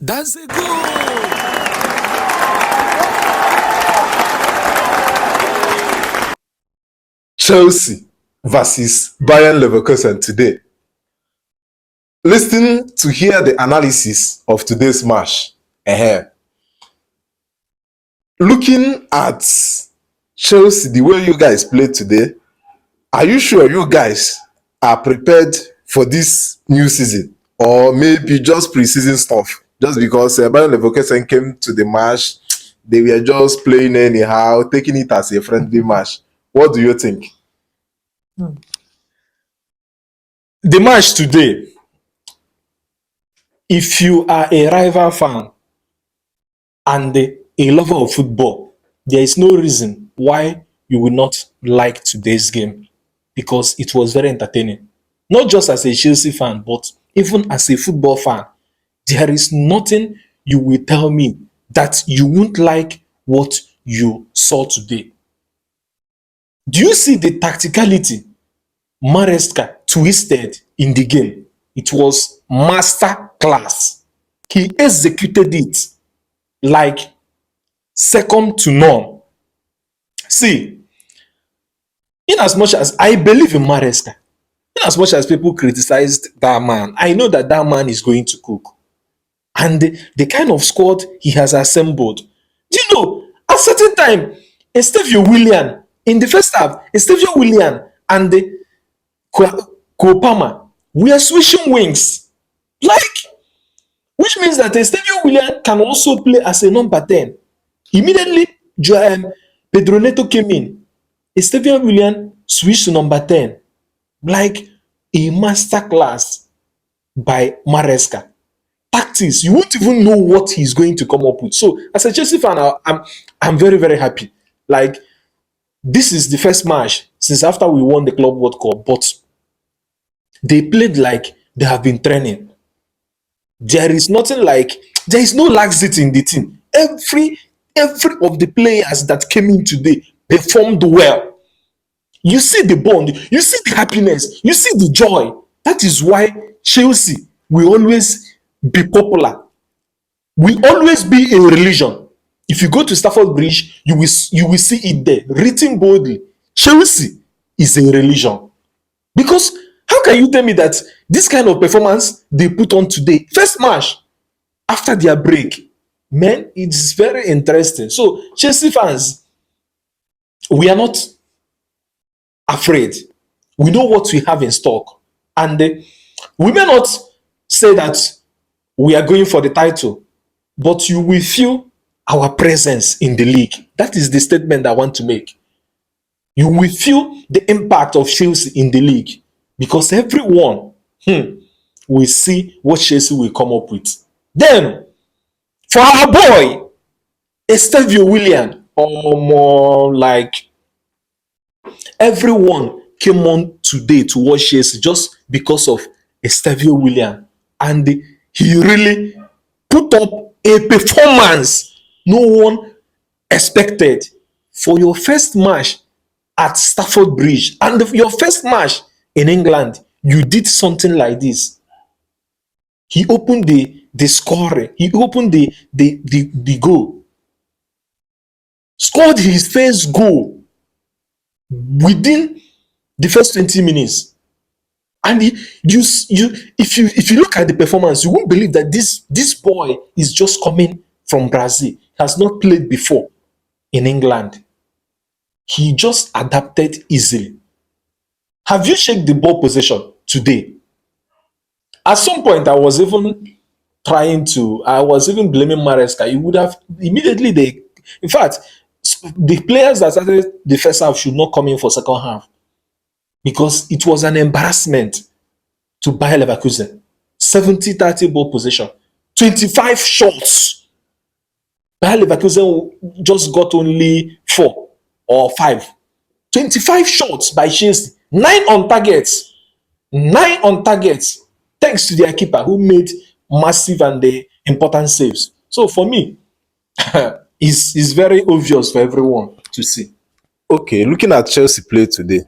That's a goal! Chelsea versus Bayern Leverkusen today. Listen to hear the analysis of today's match. Looking at Chelsea, the way you guys played today, are you sure you guys are prepared for this new season? Or maybe just pre-season stuff? Just because Bayern Leverkusen came to the match, they were just playing anyhow, taking it as a friendly match. What do you think? The match today, if you are a rival fan and a lover of football, there is no reason why you will not like today's game because it was very entertaining. Not just as a Chelsea fan, but even as a football fan. There is nothing you will tell me that you won't like what you saw today. Do you see the tacticality Maresca twisted in the game? It was master class. He executed it like second to none. See, in as much as I believe in Maresca, in as much as people criticized that man, I know that that man is going to cook. And the kind of squad he has assembled. Do you know, at certain time, Estevio Willian, in the first half, Estevio Willian and the Kopama, we are switching wings. Like, which means that Estevio Willian can also play as a number 10. Immediately, Pedro Neto came in. Estevio Willian switched to number 10. Like a masterclass by Maresca. Tactics, you won't even know what he's going to come up with. So, as a Chelsea fan, I'm very, very happy. Like, this is the first match since after we won the Club World Cup, but they played like they have been training. There is nothing like, there is no laxity in the team. Every of the players that came in today performed well. You see the bond, you see the happiness, you see the joy. That is why Chelsea will always be popular. We always be a religion. If you go to Stafford Bridge, you will see it there, written boldly. Chelsea is a religion. Because how can you tell me that this kind of performance they put on today, first match after their break, man, it's very interesting. So Chelsea fans, we are not afraid. We know what we have in stock, and we may not say that we are going for the title, but you will feel our presence in the league. That is the statement I want to make. You will feel the impact of Chelsea in the league because everyone will see what Chelsea will come up with. Then, for our boy, Estevio Willian, or more like everyone came on today to watch Chelsea just because of Estevio Willian, and he really put up a performance no one expected for your first match at Stafford Bridge and your first match in England. You did something like this. He opened the scoring. He opened the goal. Scored his first goal within the first 20 minutes. And if you look at the performance, you won't believe that this boy is just coming from Brazil. He has not played before in England. He just adapted easily. Have you checked the ball possession today? At some point, I was even blaming Maresca. You would have immediately, in fact, the players that started the first half should not come in for second half because it was an embarrassment to Bayer Leverkusen. 70-30 ball possession, 25 shots. Bayer Leverkusen just got only 4 or 5. 25 shots by Chelsea, 9 on targets. 9 on targets, thanks to their keeper who made massive and important saves. So for me, it's very obvious for everyone to see. Okay, looking at Chelsea play today,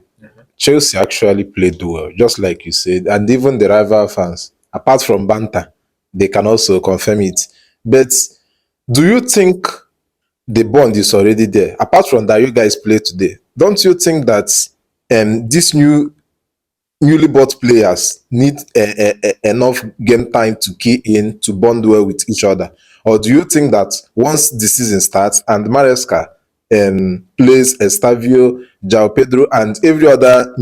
Chelsea actually played well, just like you said, and even the rival fans, apart from banter, they can also confirm it. But do you think the bond is already there? Apart from that, you guys play today. Don't you think that these newly bought players need enough game time to key in to bond well with each other? Or do you think that once the season starts and Maresca plays Estavio, Jao Pedro, and every other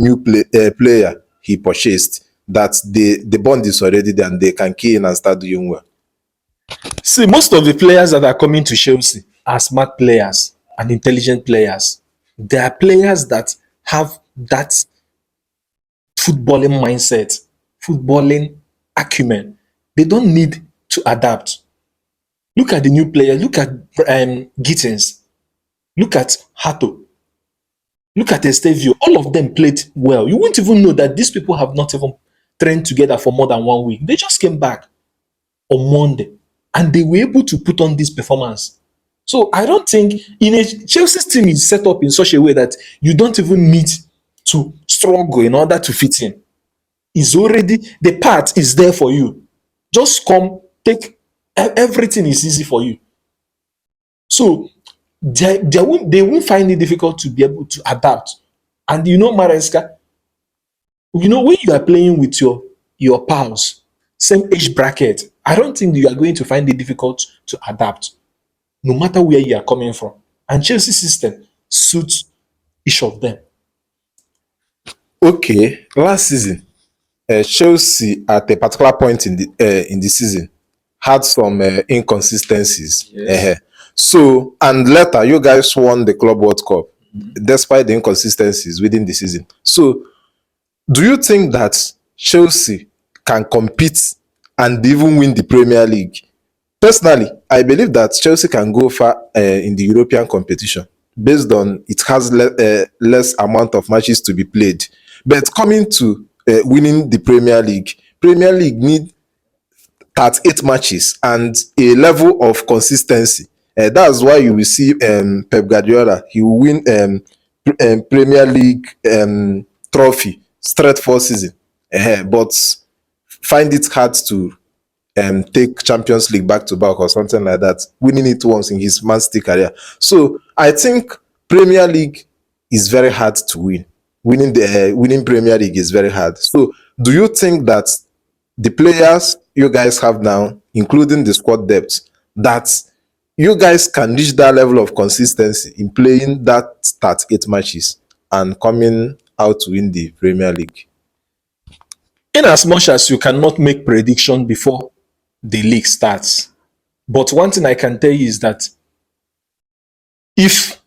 player he purchased, that the bond is already there and they can key in and start doing well? See, most of the players that are coming to Chelsea are smart players and intelligent players. They are players that have that footballing mindset, footballing acumen. They don't need to adapt. Look at the new players. Look at Gittins. Look at Hato. Look at Estavio. All of them played well. You won't even know that these people have not even trained together for more than 1 week. They just came back on Monday and they were able to put on this performance. So I don't think Chelsea's team is set up in such a way that you don't even need to struggle in order to fit in. Is already the path is there for you. Just come, take everything is easy for you. So they won't find it difficult to be able to adapt. And Maresca, when you are playing with your pals, same age bracket, I don't think you are going to find it difficult to adapt, no matter where you are coming from. And Chelsea system suits each of them. Okay, last season, Chelsea at a particular point in the season had some inconsistencies. Yes. So, and later you guys won the Club World Cup despite the inconsistencies within the season. So, do you think that Chelsea can compete and even win the Premier League? Personally, I believe that Chelsea can go far in the European competition based on it has less amount of matches to be played. But coming to winning the Premier League need 38 matches and a level of consistency. That's why you will see Pep Guardiola. He will win Premier League trophy straight 4 season, but find it hard to take Champions League back to back or something like that, winning it once in his Man City career. So I think Premier League is very hard to win. Winning Premier League is very hard. So do you think that the players you guys have now, including the squad depth, that you guys can reach that level of consistency in playing that 38 matches and coming out to win the Premier League? In as much as you cannot make prediction before the league starts, but one thing I can tell you is that if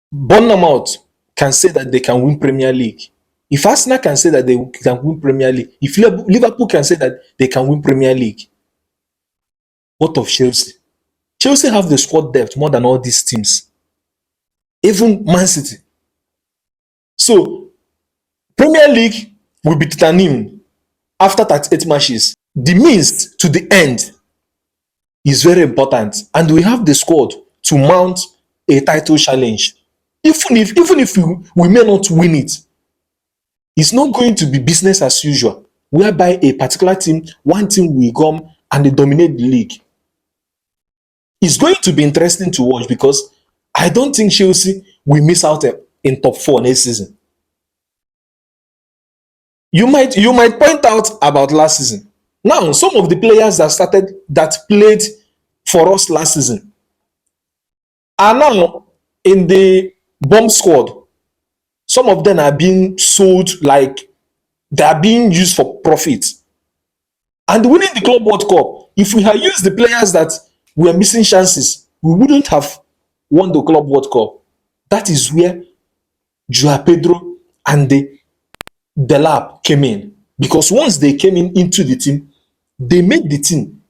Bournemouth can say that they can win Premier League, if Arsenal can say that they can win Premier League, if Liverpool can say that they can win Premier League, what of Chelsea? Chelsea have the squad depth more than all these teams, even Man City. So Premier League will be determined after 38 matches. The means to the end is very important, and we have the squad to mount a title challenge. Even if we may not win it, it's not going to be business as usual, whereby a particular team, one team will come and they dominate the league. It's going to be interesting to watch because I don't think Chelsea will miss out in top 4 next season. You might point out about last season. Now, some of the players that played for us last season are now in the bomb squad. Some of them are being sold like they are being used for profit. And winning the Club World Cup, if we had used the players that were missing chances, we wouldn't have won the Club World Cup. That is where Joao Pedro and the Delap came in. Because once they came into the team, they made the team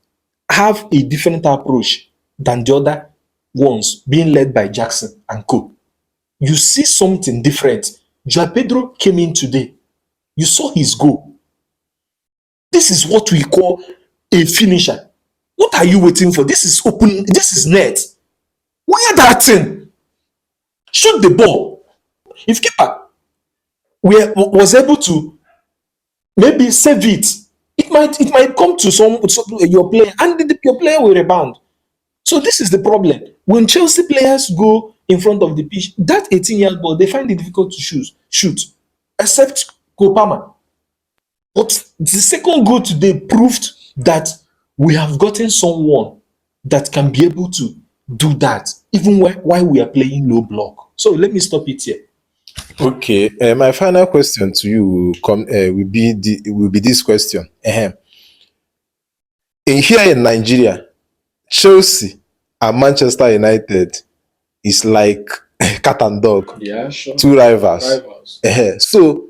have a different approach than the other ones being led by Jackson and co. You see something different. Joao Pedro came in today. You saw his goal. This is what we call a finisher. What are you waiting for? This is open. This is net. Wire that thing. Shoot the ball. If keeper was able to maybe save it it might come to your player, and your player will rebound. So this is the problem. When Chelsea players go in front of the pitch, that 18-year-old ball, they find it difficult to shoot, except Kopama. But the second goal today proved that we have gotten someone that can be able to do that, even while we are playing low block. So let me stop it here. Okay, my final question to you will be this question. Here in Nigeria, Chelsea and Manchester United is like cat and dog, Yeah, sure. two rivals. So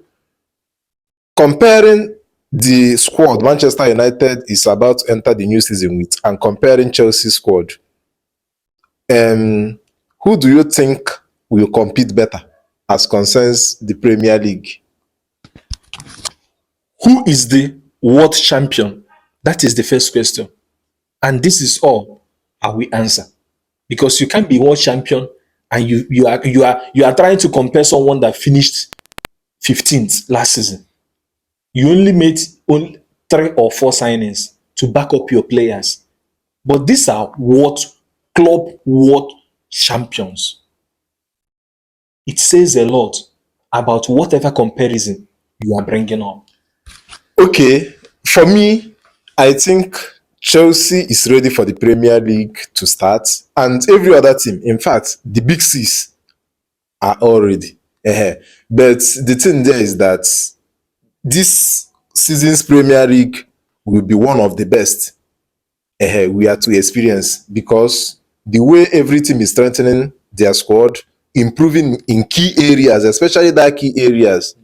comparing the squad Manchester United is about to enter the new season with, and comparing Chelsea's squad, who do you think will compete better as concerns the Premier League? Who is the world champion? That is the first question. And this is all I will answer. Because you can't be world champion and you are trying to compare someone that finished 15th last season. You only made only 3 or 4 signings to back up your players. But these are club world champions. It says a lot about whatever comparison you are bringing up. Okay, for me, I think Chelsea is ready for the Premier League to start, and every other team, in fact, the big six are all ready. But the thing there is that this season's Premier League will be one of the best we are to experience, because the way every team is strengthening their squad, improving in key areas, especially that key areas,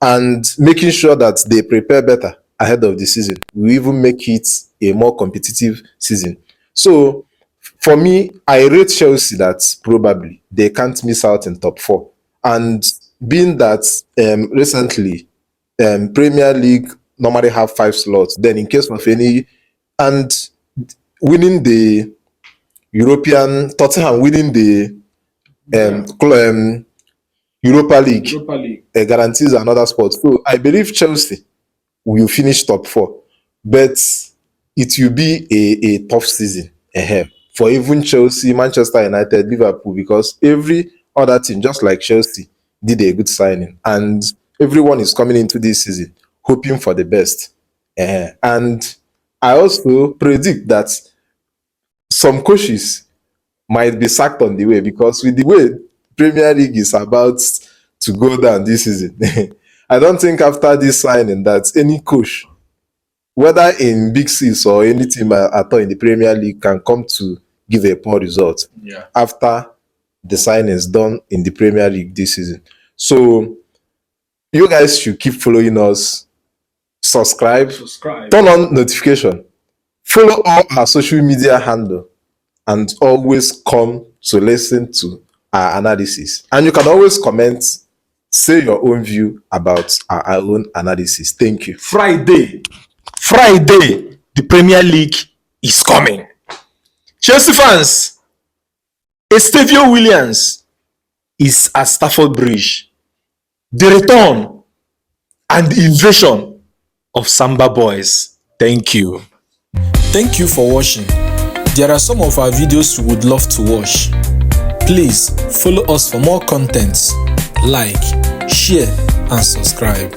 and making sure that they prepare better ahead of the season, we even make it a more competitive season. So for me, I rate Chelsea that probably they can't miss out in top 4. And being that recently Premier League normally have 5 slots, then in case of any, and winning the Tottenham winning the Europa League, guarantees another spot. So I believe Chelsea will finish top 4, but it will be a tough season for even Chelsea, Manchester United, Liverpool, because every other team, just like Chelsea, did a good signing, and everyone is coming into this season hoping for the best. And I also predict that some coaches might be sacked on the way, because with the way Premier League is about to go down this season, I don't think after this signing that any coach, whether in Big Six or any team at all in the Premier League, can come to give a poor result after the signings done in the Premier League this season. So you guys should keep following us, subscribe, turn on notification, follow all our social media handle, and always come to listen to our analysis. And you can always comment, say your own view about our own analysis. Thank you. Friday, the Premier League is coming. Chelsea fans, Eustevio Williams is at Stamford Bridge. The return and the invasion of Samba Boys. Thank you. Thank you for watching. There are some of our videos you would love to watch. Please follow us for more contents. Like, share, and subscribe.